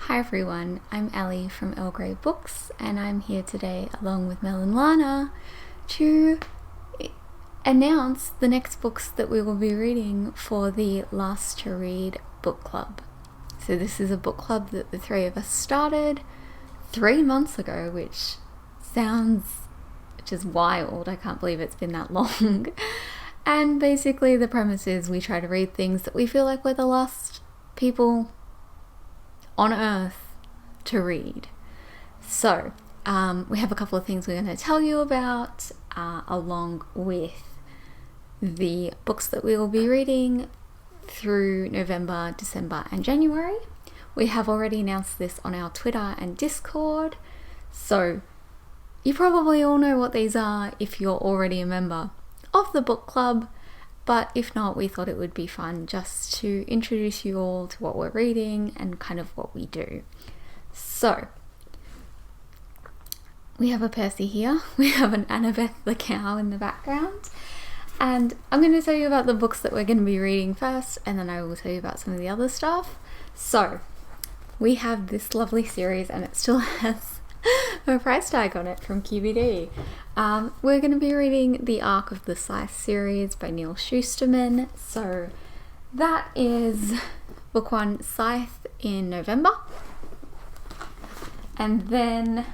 Hi everyone, I'm Ellie from Earl Grey Books, and I'm here today along with Mel and Lana to announce the next books that we will be reading for the Last to Read book club. So this is a book club that the three of us started 3 months ago, which sounds just wild. I can't believe it's been that long. And basically the premise is we try to read things that we feel like we're the last people on earth to read. So we have a couple of things we're going to tell you about along with the books that we will be reading through November, December and January. We have already announced this on our Twitter and Discord, so you probably all know what these are if you're already a member of the book club, but if not, we thought it would be fun just to introduce you all to what we're reading and kind of what we do. So we have a Percy here, we have an Annabeth the cow in the background, and I'm going to tell you about the books that we're going to be reading first, and then I will tell you about some of the other stuff. So we have this lovely series, and it still has a price tag on it from QVD. We're going to be reading the Arc of the Scythe series by Neil Shusterman. So that is book 1, Scythe, in November. And then,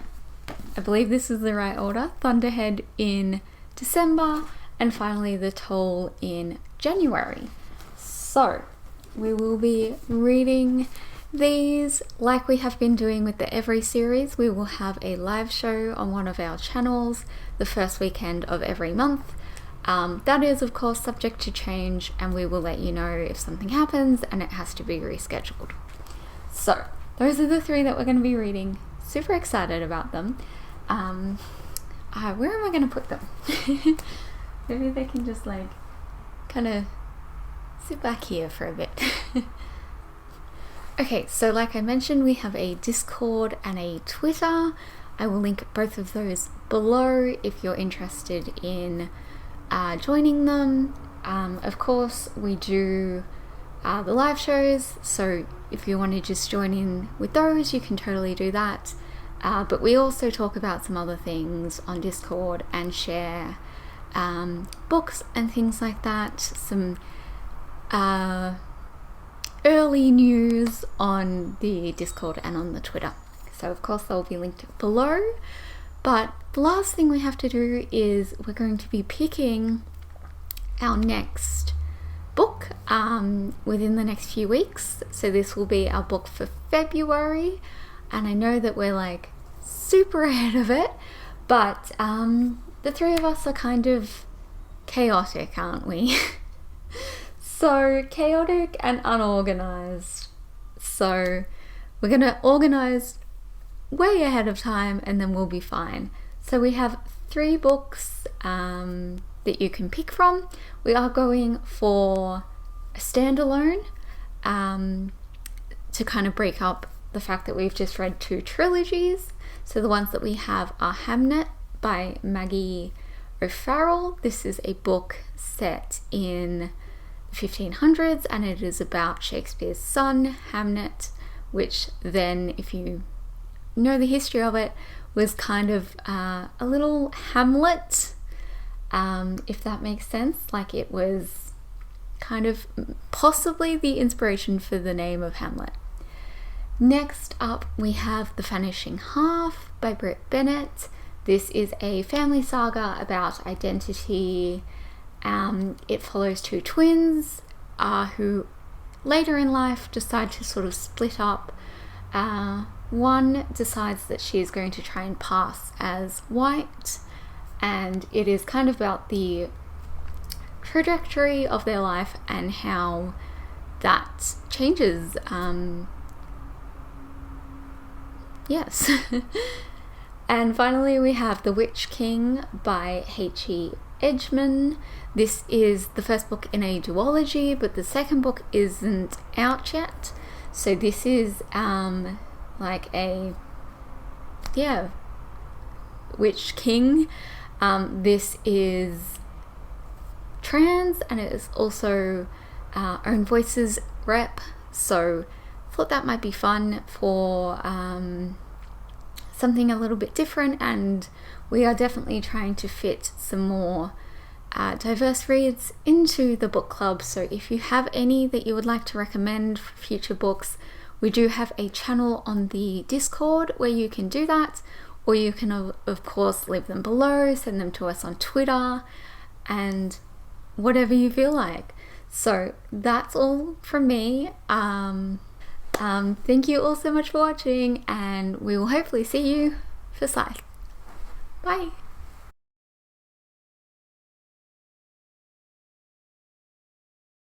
I believe this is the right order, Thunderhead in December, and finally The Toll in January. So we will be reading these like we have been doing with the Every series. We will have a live show on one of our channels the first weekend of every month. That is of course subject to change, and we will let you know if something happens and it has to be rescheduled. So those are the 3 that we're going to be reading. Super excited about them. Where am I going to put them? Maybe they can just like kind of sit back here for a bit. Okay, so like I mentioned, we have a Discord and a Twitter. I will link both of those below if you're interested in joining them. Of course, we do the live shows, so if you want to just join in with those, you can totally do that. But we also talk about some other things on Discord and share books and things like that. Some early news on the Discord and on the Twitter. So of course they'll be linked below. But the last thing we have to do is we're going to be picking our next book within the next few weeks. So this will be our book for February, and I know that we're like super ahead of it, but the 3 of us are kind of chaotic, aren't we? So chaotic and unorganized. So we're going to organize way ahead of time and then we'll be fine. So we have 3 books that you can pick from. We are going for a standalone to kind of break up the fact that we've just read 2 trilogies. So the ones that we have are Hamnet by Maggie O'Farrell. This is a book set in 1500s, and it is about Shakespeare's son Hamnet, which then, if you know the history of it, was kind of a little Hamlet, if that makes sense. Like it was kind of possibly the inspiration for the name of Hamlet. Next up we have The Vanishing Half by BRIT. This is a family saga about identity. It follows 2 twins who later in life decide to sort of split up. One decides that she is going to try and pass as white, and it is kind of about the trajectory of their life and how that changes. Yes. And finally we have The Witch King by H.E. Edgman. This is the first book in a duology, but the second book isn't out yet. So this is like a Witch King. This is trans, and it is also Own Voices rep. So thought that might be fun for something a little bit different, and we are definitely trying to fit some more diverse reads into the book club. So if you have any that you would like to recommend for future books, we do have a channel on the Discord where you can do that, or you can of course leave them below, send them to us on Twitter, and whatever you feel like. So that's all from me. Thank you all so much for watching, and we will hopefully see you for SCYTHE. Bye!